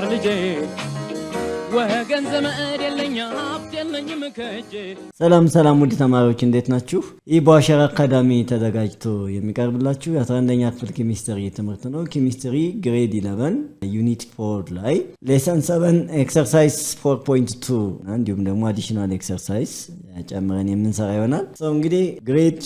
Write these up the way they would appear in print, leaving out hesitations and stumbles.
ተማር ልጄ ወገን ዘመድ የለኛ ሀብት የለኝም ከእጄ። ሰላም ውድ ተማሪዎች እንዴት ናችሁ? ይህ በአሸራ አካዳሚ ተዘጋጅቶ የሚቀርብላችሁ የ11ኛ ክፍል ኬሚስትሪ ትምህርት ነው። ኬሚስትሪ ግሬድ 11 ዩኒት 4 ላይ ሌሰን 7 ኤክሰርሳይዝ 4.2 እንዲሁም ደግሞ አዲሽናል ኤክሰርሳይዝ ጨምረን የምንሰራ ይሆናል። እንግዲህ ግሬድ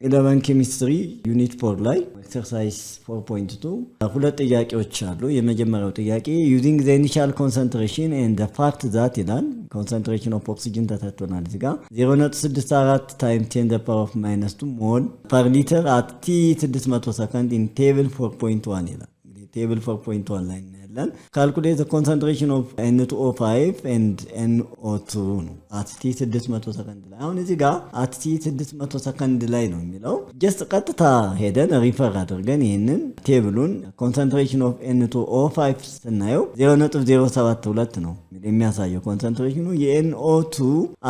11 ኬሚስትሪ ዩኒት 4 ላይ ኤክሰርሳይዝ 4.2 ሁለት ጥያቄዎች አሉ። የመጀመሪያው ጥያቄ ዩዚንግ ዘ ኢኒሻል ኮንሰንትሬሽን ኤንድ ዘ ፋክት ዛት ይላል። ኮንሰንትሬሽን ኦፍ ኦክሲጅን ተሰጥቶናል። እዚህ ጋር 0.64 ታይም 10 the power of -2 ሞል ፐር ሊትር አት ቲ 600 ሰከንድ ኢን ቴብል 4.1 ይላል። ቴብል 4.1 ላይ እናያለን። ካልኩሌት ዘ ኮንሰንትሬሽን ኦፍ N2O5 and NO2 ነው አት ቲ 600 ሰከንድ ላይ። አሁን እዚህ ጋር አት ቲ 600 ሰከንድ ላይ ነው የሚለው። ጀስት ቀጥታ ሄደን ሪፈር አድርገን ይህንን ቴብሉን ኮንሰንትሬሽን ኦፍ N2O5 ስናየው 0.072 ነው የሚያሳየው ኮንሰንትሬሽኑ። የNO2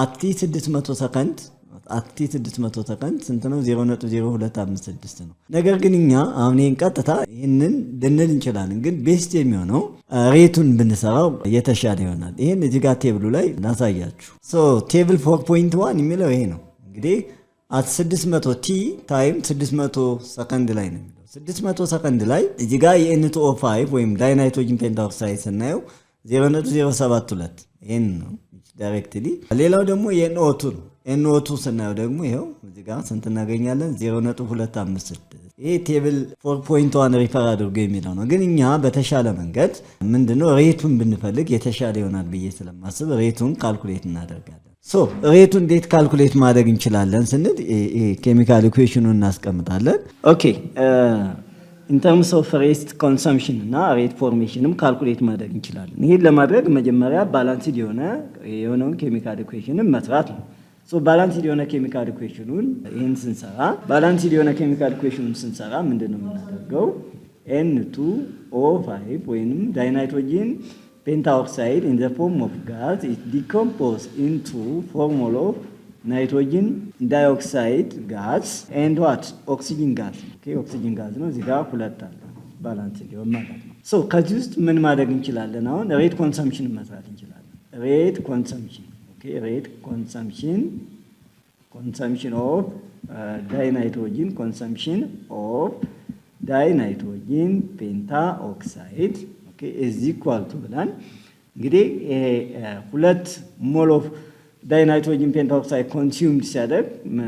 አት ቲ 600 ሰከንድ አቲ 600 ሰከንድ ስንት ነው? 0.0256 ነው። ነገር ግን እኛ አሁን ይሄን ቀጥታ ይሄንን ልንል እንችላለን፣ ግን ቤስት የሚሆነው ሬቱን ብንሰራው የተሻለ ይሆናል። ይሄን እዚህ ጋር ቴብሉ ላይ ላሳያችሁ። ቴብል 4.1 የሚለው ይሄ ነው። እንግዲህ አት 600 ቲ ታይም 600 ሰከንድ ላይ ነው የሚለው። 600 ሰከንድ ላይ እዚህ ጋር የN2O5 ወይም ዳይናይትሮጅን ፔንታኦክሳይድ ስናየው 0.072 ይሄን ነው ዳይሬክትሊ። ሌላው ደግሞ የNO2 ነው። NO2 ስናየው ደግሞ ይሄው እዚህ ጋር ስንት እናገኛለን? 0.256። ይሄ ቴብል 4.1 ሪፈር አድርጎ የሚለው ነው። ግን እኛ በተሻለ መንገድ ምንድነው ሬቱን ብንፈልግ የተሻለ ይሆናል ብዬ ስለማስብ ሬቱን ካልኩሌት እናደርጋለን። ሬቱን እንዴት ካልኩሌት ማድረግ እንችላለን ስንል ኬሚካል ኢኩዌሽኑን እናስቀምጣለን። ኦኬ ኢን ተርምስ ኦፍ ሬት ኮንሰምፕሽን እና ሬት ፎርሜሽንም ካልኩሌት ማድረግ እንችላለን። ይሄን ለማድረግ መጀመሪያ ባላንስድ የሆነውን ኬሚካል ኢኩዌሽንን መስራት ነው። ባላንስድ የሆነ ኬሚካል ኢኩዌሽኑን ይሄን ስንሰራ ምንድነው የምናደርገው? N2O5 ወይንም ዳይናይትሮጂን ፔንታኦክሳይድ in the form of gas is decomposed into formula of nitrogen dioxide gas and what? oxygen gas. Okay, oxygen gas ነው። እዚህ ጋር ሁለት አለ ባላንስድ የሆነ ማለት ነው። ከዚህ ውስጥ ምን ማድረግ እንችላለን? አሁን ሬት ኮንሰምፕሽን መስራት እንችላለን። ሬት ኮንሰምፕሽን rate consumption of dinitrogen pentaoxide is equal to ብለን እንግዲህ ሁለት ሞል ኦፍ ዳይናይትሮጂን ፔንታኦክሳይድ ኮንሱምድ ሲያደርግ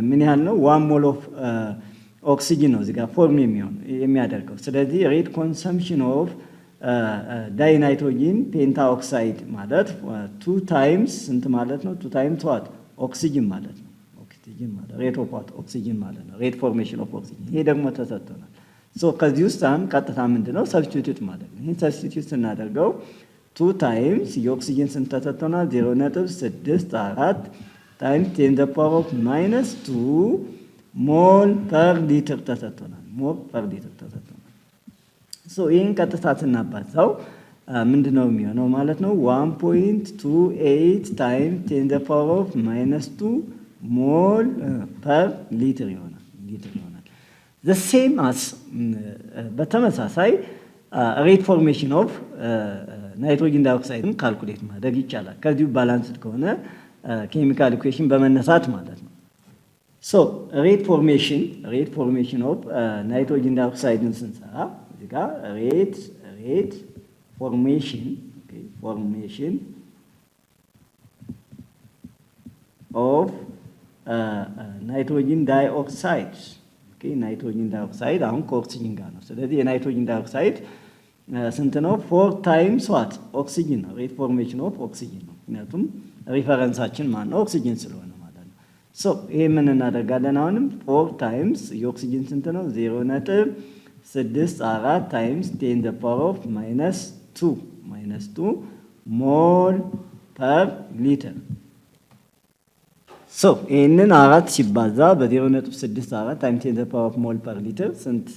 ምን ያህል ነው? 1 ሞል ኦፍ ኦክሲጅን ነው እዚህ ጋር ፎርም የሚያደርገው። ስለዚህ ሬት ኮንሰምፕሽን ኦፍ ዳይናይትሮጂን ፔንታኦክሳይድ ማለት 2 ታይምስ ስንት ማለት ነው? 2 ታይምስ ዋት? ኦክሲጅን ማለት ነው። ኦክሲጅን ማለት ሬት ኦፍ ዋት? ኦክሲጅን ማለት ነው። ሬት ፎርሜሽን ኦፍ ኦክሲጅን። ይሄ ደግሞ ተሰጥቶናል። ከዚህ ውስጥ አሁን ቀጥታ ምንድነው ሰብስቲቲዩት ማለት ነው። ይሄን ሰብስቲቲዩት ስናደርገው 2 ታይምስ የኦክሲጅን ስንት ተሰጥቶናል? 0.64 ታይምስ 10 the power of -2 ሞል ፐር ሊትር ተሰጥቶናል። ሞል ፐር ሊትር ተሰጥቶናል። ይህን ቀጥታ ስናባዛው ምንድነው የሚሆነው ማለት ነው? 1.28 ታይም 10 the power of -2 ሞል ፐር ሊትር ይሆናል። the same as በተመሳሳይ ሬት ፎርሜሽን ኦፍ ናይትሮጅን ዳይኦክሳይድን ካልኩሌት ማድረግ ይቻላል። ከዚሁ ባላንስድ ከሆነ ኬሚካል ኢኩዌሽን በመነሳት ማለት ነው። ሬት ፎርሜሽን ኦፍ ናይትሮጅን ዳይኦክሳይድን ስንሰራ ሬት ፎርሜሽን ኦፍ ናይትሮጂን ዳይኦክሳይድ ናይትሮጂን ዳይኦክሳይድ አሁን ከኦክሲጅን ጋር ነው። ስለዚህ የናይትሮጂን ዳይኦክሳይድ ስንት ነው? 4 ታይምስ ዋት? ኦክሲጅን ነው። ሬት ፎርሜሽን ኦፍ ኦክሲጅን ነው። ምክንያቱም ሪፈረንሳችን ማን ነው? ኦክሲጅን ስለሆነ ማለት ነው። ይሄ ምን እናደርጋለን? አሁንም 4 ታይምስ የኦክሲጅን ስንት ነው? 0.64 ታይምስ 10 the power of -2 ሞል ፐር ሊትር። ይህንን 4 ሲባዛ በ0.64 ታይምስ 10 the power of ሞል ፐር ሊትር ስንት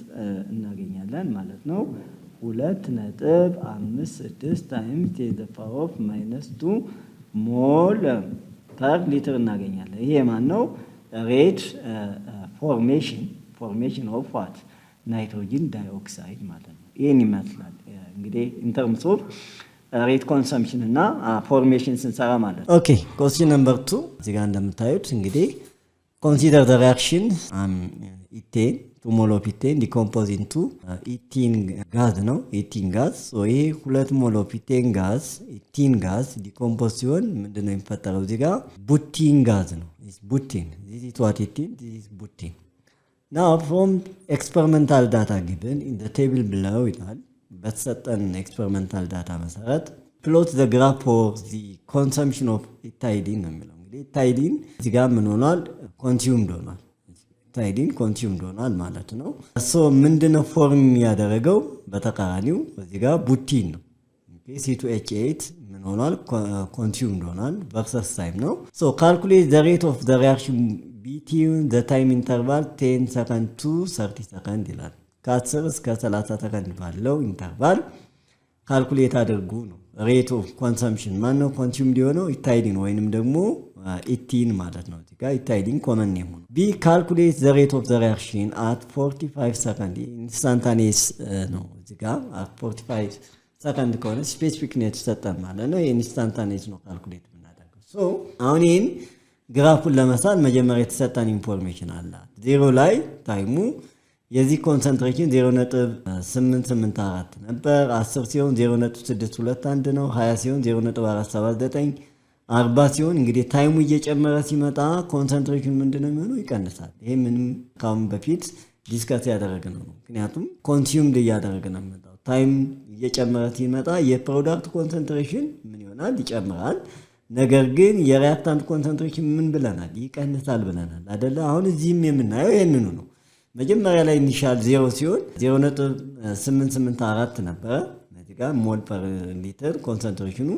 እናገኛለን ማለት ነው? 2.56 ታይምስ 10 the power of -2 ሞል ፐር ሊትር እናገኛለን። ይሄ ማን ነው? ሬት ፎርሜሽን ኦፍ ዋት? ናይትሮጂን ዳይኦክሳይድ ማለት ነው። ይሄን ይመስላል እንግዲህ ኢን ተርምስ ኦፍ ሬት ኮንሰምፕሽን እና ፎርሜሽን ስንሰራ ማለት ነው። ኦኬ question number 2 እዚህ ጋር እንደምታዩት እንግዲህ consider the reaction ethane to mole of ethane decompose into ethene gas ነው ethene gas so ይሄ 2 mole of ethane gas ethene gas decompose ሲሆን ምንድነው የሚፈጠረው እዚህ ጋር butene gas ነው is butene this is what ethene this is butene now from experimental data given in the table below ይላል በተሰጠን experimental data መሰረት plot the graph for the consumption of ethylene ነው የሚለው እንግዲህ ethylene እዚህ ጋር ምን ሆኗል consumed ሆኗል ethylene consumed ሆኗል ማለት ነው so ምንድነው ፎርም ያደረገው በተቃራኒው እዚህ ጋር ቡቲን ነው okay C2H8 ምን ሆኗል consumed ሆኗል versus time ነው so calculate the rate of the reaction between the time interval 10 second to 30 second ይላል ከ10 እስከ 30 ሰከንድ ባለው ኢንተርቫል ካልኩሌት አድርጉ ነው ሬት ኦፍ ኮንሰምፕሽን ማን ነው ኮንሱምድ የሆነው ኢታይሊን ወይንም ደግሞ ኢቲን ማለት ነው እዚህ ጋር ኢታይሊን ኮመን ኔም ነው ቢ ካልኩሌት ዘ ሬት ኦፍ ዘ ሪአክሽን አት 45 ሰከንድ ኢንስታንታኒየስ ነው እዚህ ጋር አት 45 ሰከንድ ከሆነ ስፔሲፊክ ኔት ተሰጠን ማለት ነው ኢንስታንታኒየስ ነው ካልኩሌት የምናደርገው ሶ አሁን ይሄን ግራፉን ለመሳል መጀመሪያ የተሰጠን ኢንፎርሜሽን አለ ዜሮ ላይ ታይሙ የዚህ ኮንሰንትሬሽን 0.884 ነበር 10 ሲሆን 0.621 ነው 20 ሲሆን 0.479 40 ሲሆን እንግዲህ ታይሙ እየጨመረ ሲመጣ ኮንሰንትሬሽን ምንድነው የሚሆነው ይቀንሳል ይሄ ምንም ካም በፊት ዲስከስ ያደረግነው ነው ምክንያቱም ኮንሱምድ ያደረግነው ነው ታይም እየጨመረ ሲመጣ የፕሮዳክት ኮንሰንትሬሽን ምን ይሆናል ይጨምራል ነገር ግን የሪአክታንት ኮንሰንትሬሽን ምን ብለናል ይቀንሳል ብለናል አይደለ አሁን እዚህም የምናየው ይሄንኑ ነው መጀመሪያ ላይ ኢኒሻል 0 ሲሆን 0.884 ነበር እዚህ ጋር ሞል ፐር ሊትር ኮንሰንትሬሽኑ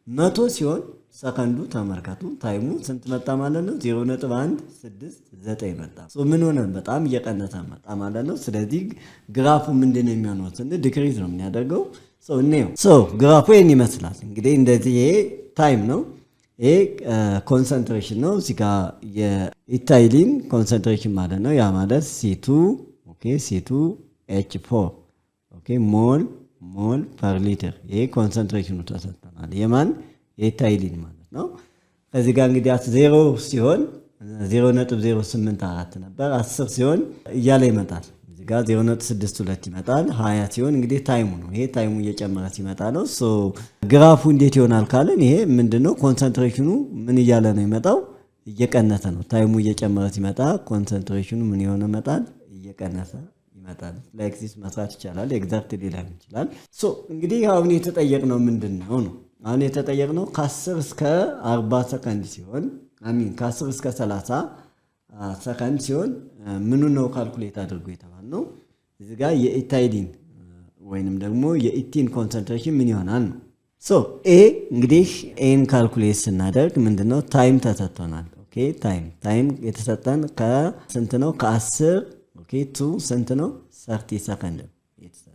100 ሲሆን ሰከንዱ ተመልከቱ ታይሙ ስንት መጣ ማለት ነው 0.169 መጣ ሶ ምን ሆነ በጣም እየቀነሰ መጣ ማለት ነው ስለዚህ ግራፉ ምንድነው የሚሆነው ዲክሪዝ ነው የሚያደርገው ሶ እኔው ሶ ግራፉ ይሄን ይመስላል እንግዲህ እንደዚህ ይሄ ታይም ነው ይሄ ኮንሰንትሬሽን ነው እዚህ ጋር የኢታይሊን ኮንሰንትሬሽን ማለት ነው ያ ማለት C2 ኦኬ C2H4 ኦኬ ሞል ፐር ሊትር ይሄ ኮንሰንትሬሽኑ ተሰጥተናል የማን የኢታይሊን ማለት ነው ከዚህ ጋር እንግዲህ 0 ሲሆን 0.084 ነበር 10 ሲሆን እያለ ይመጣል እዚህ ጋር 0.62 ይመጣል 20 ሲሆን እንግዲህ ታይሙ ነው ይሄ ታይሙ እየጨመረ ሲመጣ ነው ሶ ግራፉ እንዴት ይሆናል ካለን ይሄ ምንድነው ኮንሰንትሬሽኑ ምን እያለ ነው ይመጣው እየቀነሰ ነው ታይሙ እየጨመረ ሲመጣ ኮንሰንትሬሽኑ ምን ይሆነ መጣል እየቀነሰ ይመጣል ላይክ ዚስ መስራት ይችላል ኤግዛክትሊ ላይሆን ይችላል ሶ እንግዲህ አሁን የተጠየቅነው ምንድነው ነው አሁን የተጠየቅነው ከ10 እስከ 40 ሰከንድ ሲሆን አሚን ከ10 እስከ 30 ሰከንድ ሲሆን ምኑ ነው ካልኩሌት አድርጎ የተባልነው እዚህ ጋር የኢታይሊን ወይንም ደግሞ የኢቲን ኮንሰንትሬሽን ምን ይሆናል ነው ሶ ኤ እንግዲህ ኤን ካልኩሌት ስናደርግ ምንድነው ታይም ተሰጥቶናል ኦኬ ታይም የተሰጠን ከስንት ነው ከ10 ኦኬ ቱ ስንት ነው 30 ሰከንድ የተሰጠን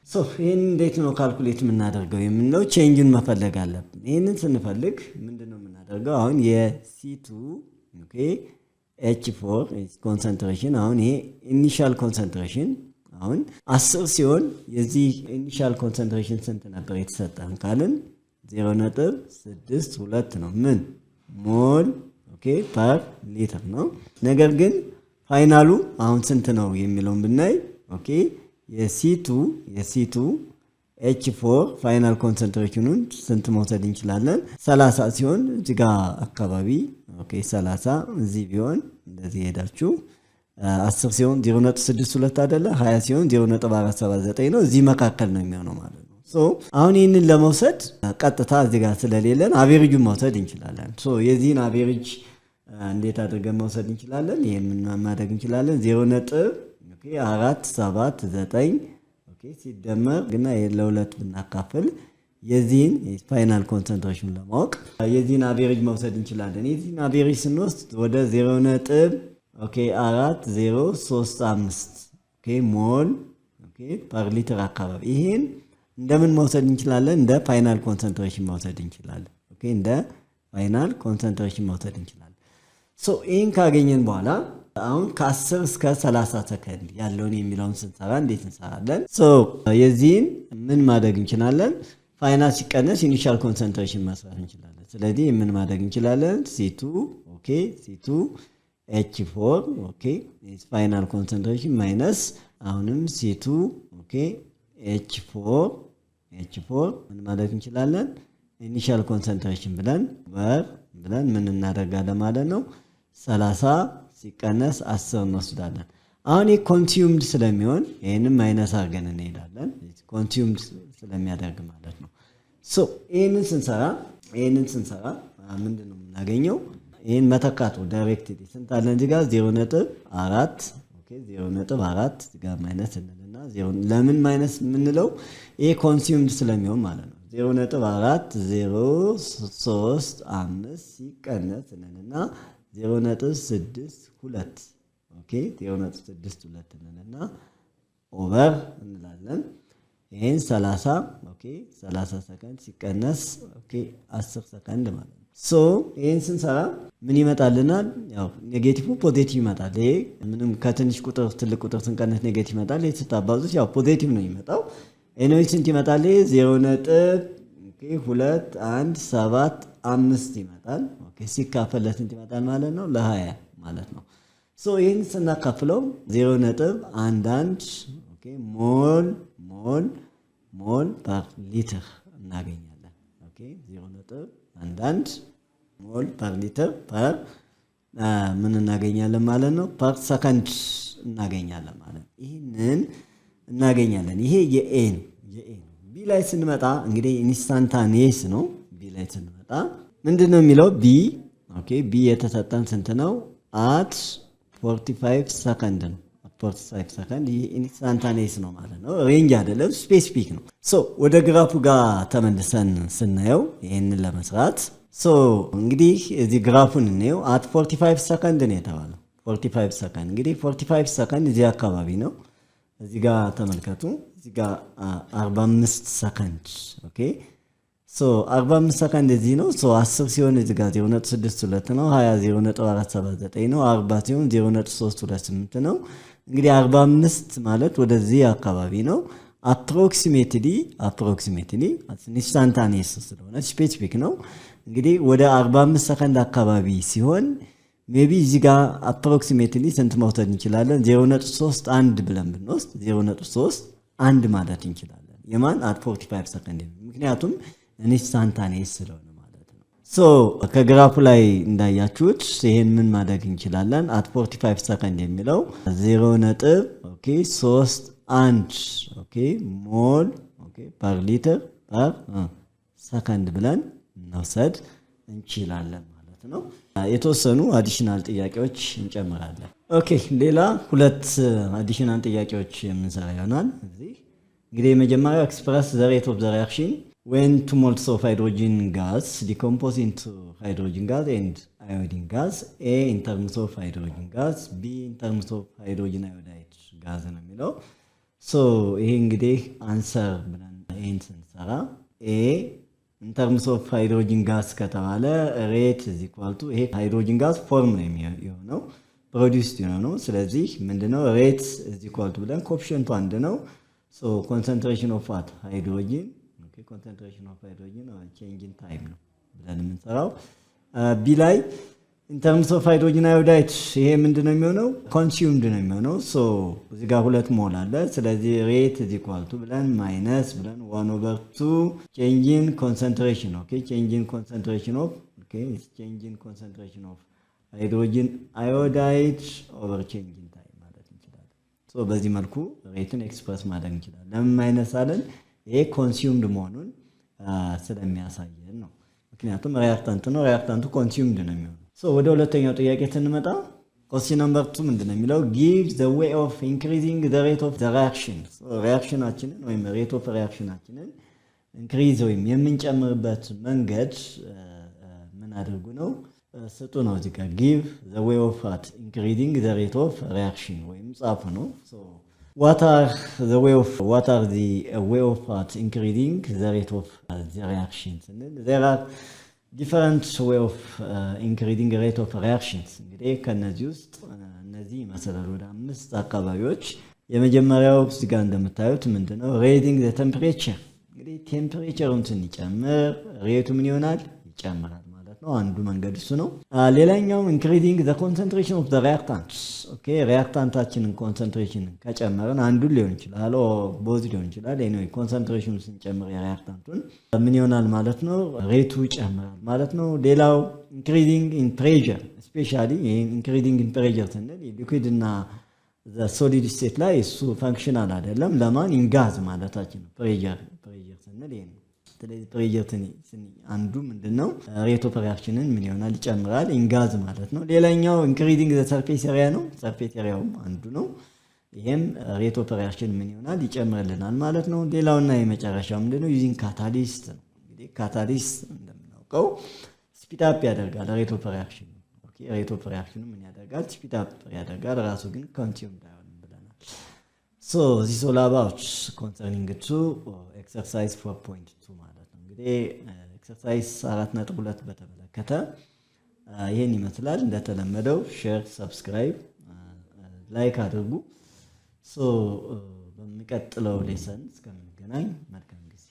ሶ ይሄን እንዴት ነው ካልኩሌት የምናደርገው የምንለው ቼንጅን መፈለግ አለብን ይሄንን ስንፈልግ ምንድነው የምናደርገው አሁን የC2 ኦኬ H4 ኮንሰንትሬሽን አሁን ይሄ ኢኒሻል ኮንሰንትሬሽን አሁን 10 ሲሆን የዚህ ኢኒሻል ኮንሰንትሬሽን ስንት ነበር የተሰጠን ካልን 0.62 ነው ምን ሞል ኦኬ ፐር ሊትር ነው ነገር ግን ፋይናሉ አሁን ስንት ነው የሚለውን ብናይ ኦኬ የC2 H4 ፋይናል ኮንሰንትሬሽኑን ስንት መውሰድ እንችላለን 30 ሲሆን እዚህ ጋር አካባቢ ኦኬ 30 እዚህ ቢሆን እንደዚህ ሄዳችሁ 10 ሲሆን 0.62 አይደለ 20 ሲሆን 0.479 ነው እዚህ መካከል ነው የሚሆነው ማለት ነው ሶ አሁን ይሄንን ለመውሰድ ቀጥታ እዚህ ጋር ስለሌለን አቬሬጁን መውሰድ እንችላለን ሶ የዚህን አቬሬጅ እንዴት አድርገን መውሰድ እንችላለን ይሄንን ማድረግ እንችላለን 0.479 ኦኬ ሲደመር ግና ለሁለት ብናካፍል የዚህን ፋይናል ኮንሰንትሬሽን ለማወቅ የዚህን አቬሬጅ መውሰድ እንችላለን የዚህን አቬሬጅ ስንወስድ ወደ 0. ኦኬ 4035 ኦኬ ሞል ኦኬ ፐር ሊትር አካባቢ ይሄን እንደምን መውሰድ እንችላለን እንደ ፋይናል ኮንሰንትሬሽን መውሰድ እንችላለን ኦኬ እንደ ፋይናል ኮንሰንትሬሽን መውሰድ እንችላለን ሶ ይሄን ካገኘን በኋላ አሁን ከ10 እስከ 30 ሰከንድ ያለውን የሚለውን ስንሰራ እንዴት እንሰራለን ሶ የዚህን ምን ማድረግ እንችላለን ፋይናል ሲቀነስ ኢኒሻል ኮንሰንትሬሽን መስራት እንችላለን። ስለዚህ ምን ማድረግ እንችላለን? C2 ኦኬ C2 H4 ኦኬ ፋይናል ኮንሰንትሬሽን ማይነስ አሁንም C2 ኦኬ H4 ምን ማድረግ እንችላለን? ኢኒሻል ኮንሰንትሬሽን ብለን ምን እናደርጋለን ማለት ነው 30 ሲቀነስ 10 እንወስዳለን። አሁን ይሄ ኮንሱምድ ስለሚሆን ይሄንን ማይነስ አድርገን እንሄዳለን ኮንሱምድ ስለሚያደርግ ማለት ነው። ሶ ይሄንን ስንሰራ ምንድነው የምናገኘው? ይሄን መተካቱ ዳይሬክትሊ ስንት አለን እዚህ ጋር 0.4 ኦኬ 0.4 እዚህ ጋር ማይነስ እንልና 0 ለምን ማይነስ የምንለው ይሄ ኮንሱምድ ስለሚሆን ማለት ነው 0.4035 ሲቀነስ እንልና 0.62 ኦኬ 0.62 እንልና ኦቨር እንላለን። ይሄን 30 ኦኬ 30 ሰከንድ ሲቀነስ ኦኬ 10 ሰከንድ ማለት ነው። ሶ ይሄን ስንሰራ ምን ይመጣልናል? ያው ኔጌቲቭ ፖዚቲቭ ይመጣል። ይሄ ምንም ከትንሽ ቁጥር ትልቅ ቁጥር ስንቀነስ ኔጌቲቭ ይመጣል። ይሄ ስታባዙት ያው ፖዚቲቭ ነው የሚመጣው። ኤኒዌይ ስንት ይመጣል? 0.2175 ይመጣል። ኦኬ ሲካፈል ለስንት ይመጣል ማለት ነው? ለ20 ማለት ነው። ሶ ይሄን ስናካፍለው 0.11 ኦኬ ሞል ፐር ሊትር እናገኛለን። ኦኬ 0.11 ሞል ፐር ሊትር ፐር ምን እናገኛለን ማለት ነው? ፐር ሰከንድ እናገኛለን ማለት ነው። ይሄንን እናገኛለን። ይሄ የኤ ነው። ቢ ላይ ስንመጣ እንግዲህ ኢንስታንታኒየስ ነው። ቢ ላይ ስንመጣ ምንድነው የሚለው? ኦኬ ቢ የተሰጠን ስንት ነው? አት 45 ሰከንድ ነው። 45 ሰከንድ ይሄ ኢንስታንታኒየስ ነው ማለት ነው። ሬንጅ አይደለም ስፔሲፊክ ነው። ሶ ወደ ግራፉ ጋር ተመልሰን ስናየው ይሄንን ለመስራት እንግዲህ እዚህ ግራፉን እንየው። አት 45 ሰከንድ ነው የተባለው 45 ሰከንድ እንግዲህ 45 ሰከንድ እዚህ አካባቢ ነው። እዚህ ጋር ተመልከቱ። እዚህ ጋር 45 ሰከንድ ኦኬ 45 ሰከንድ እዚህ ነው። 10 ሲሆን እዚህ ጋር 0.62 ነው። 20 0.479 ነው። 40 ሲሆን 0.328 ነው። እንግዲህ 45 ማለት ወደዚህ አካባቢ ነው። አፕሮክሲሜትሊ ኢንስታንታኒየስ ስለሆነ ስፔሲፊክ ነው። እንግዲህ ወደ 45 ሰከንድ አካባቢ ሲሆን ሜቢ እዚህ ጋር አፕሮክሲሜትሊ ስንት መውሰድ እንችላለን? 0.31 ብለን ብንወስድ 0.31 ማለት እንችላለን። የማን አት 45 ሰከንድ ምክንያቱም ኢንስታንታኒየስ ስለሆነ ማለት ነው። ከግራፉ ላይ እንዳያችሁት ይሄን ምን ማድረግ እንችላለን? አት 45 ሰከንድ የሚለው 0.31 ሞል ፐር ሊትር ፐር ሰከንድ ብለን መውሰድ እንችላለን ማለት ነው። የተወሰኑ አዲሽናል ጥያቄዎች እንጨምራለን። ኦኬ ሌላ ሁለት አዲሽናል ጥያቄዎች የምንሰራ ይሆናል። እንግዲህ የመጀመሪያው ኤክስፕረስ ዘ ሬት ኦፍ ዘ ሪአክሽን when two moles of hydrogen gas decompose into hydrogen gas and iodine gas, A in terms of hydrogen gas, B in terms of hydrogen iodide gas ነው የሚለው። ይሄ እንግዲህ አንሰር ብለን ይሄን ስንሰራ A in terms of hydrogen gas ከተባለ ሬት is equal to ይሄ ሃይድሮጂን ጋዝ ፎርም ነው የሚሆነው ፕሮዲውስድ ነው። ስለዚህ ምንድነው ሬት is equal to ብለን ኮኤፊሺየንቱ አንድ ነው። concentration of what hydrogen concentration of hydrogen or change in time ነው ብለን የምንሰራው። ቢ ላይ in terms of hydrogen iodide ይሄ ምንድነው የሚሆነው? consumed ነው የሚሆነው። እዚህ ጋር 2 ሞል አለ። ስለዚህ rate is equal to ብለን ማይነስ ብለን 1/2 change in concentration change in concentration of hydrogen iodide over change in time ማለት እንችላለን። በዚህ መልኩ ሬትን ኤክስፕረስ ማድረግ እንችላለን። ለምን ማይነስ አለን? ይሄ ኮንሱምድ መሆኑን ስለሚያሳየን ነው። ምክንያቱም ሪአክታንት ነው። ሪአክታንቱ ኮንሱምድ ነው የሚሆነው። ወደ ሁለተኛው ጥያቄ ስንመጣ question number 2 ምንድነው የሚለው? give the way of increasing the rate of the reaction ሪአክሽናችንን ወይም ሬት ኦፍ ሪአክሽናችንን ኢንክሪዝ ወይም የምንጨምርበት መንገድ ምን አድርጉ ነው ስጡ ነው። እዚህ ጋር give the way of increasing the rate of reaction ወይም ጻፉ ነው። What are the way of increasing the rate of the reactions? There are different way of increasing the rate of reactions. እንግዲህ ከነዚህ ውስጥ እነዚህ መሰላል ወደ 5 አካባቢዎች። የመጀመሪያው እዚህ ጋር እንደምታዩት ምንድነው raising the temperature እንግዲህ ቴምፕሬቸሩን ስንጨምር ሬቱ ምን ይሆናል? ይጨምራል ማለት ነው። አንዱ መንገድ እሱ ነው። ሌላኛው ኢንክሪዚንግ ዘ ኮንሰንትሬሽን ኦፍ ዘ ሪያክታንትስ። ኦኬ ሪያክታንታችንን ኮንሰንትሬሽን ከጨመርን አንዱን ሊሆን ይችላል ቦዝ ሊሆን ይችላል። ኤኒዌይ ኮንሰንትሬሽኑ ስንጨምር የሪያክታንቱን ምን ይሆናል ማለት ነው? ሬቱ ይጨምራል ማለት ነው። ሌላው ኢንክሪዚንግ ኢን ፕሬሸር ስፔሻሊ ኢንክሪዚንግ ኢን ፕሬሸር ስንል ሊኩዊድ እና ሶሊድ ስቴት ላይ እሱ ፈንክሽናል አይደለም። ለማን ኢንጋዝ ማለታችን ነው። ፕሬሸር ስንል ይሄ ነው። ስለዚህ ፕሬሸር አንዱ ምንድነው? ሬት ኦፍ ሪአክሽንን ምን ይሆናል? ይጨምራል። ኢንጋዝ ማለት ነው። ሌላኛው ኢንክሪዚንግ ዘ ሰርፌስ ኤሪያ ነው። ሰርፌስ ኤሪያውም አንዱ ነው። ይሄም ሬት ኦፍ ሪአክሽን ምን ይሆናል? ይጨምርልናል ማለት ነው። ሌላውና የመጨረሻው ምንድነው? ዩዚንግ ካታሊስት ነው። እንግዲህ ካታሊስት እንደምናውቀው ስፒድ አፕ ያደርጋል ሬት ኦፍ ሪአክሽን። ኦኬ ሬት ኦፍ ሪአክሽኑ ምን ያደርጋል? ስፒድ አፕ ያደርጋል። ራሱ ግን ኮንቲኒዩም ዳውን ብለናል። ሶ ዚስ ኦል አባውት ኮንሰርኒንግ ቱ ኤክሰርሳይዝ 4.2 ማለት ነው። እንግዲህ ኤክሰርሳይዝ 4.2 በተመለከተ ይሄን ይመስላል። እንደተለመደው ሼር፣ ሰብስክራይብ፣ ላይክ አድርጉ። ሶ በሚቀጥለው ሌሰን እስከምንገናኝ መልካም ጊዜ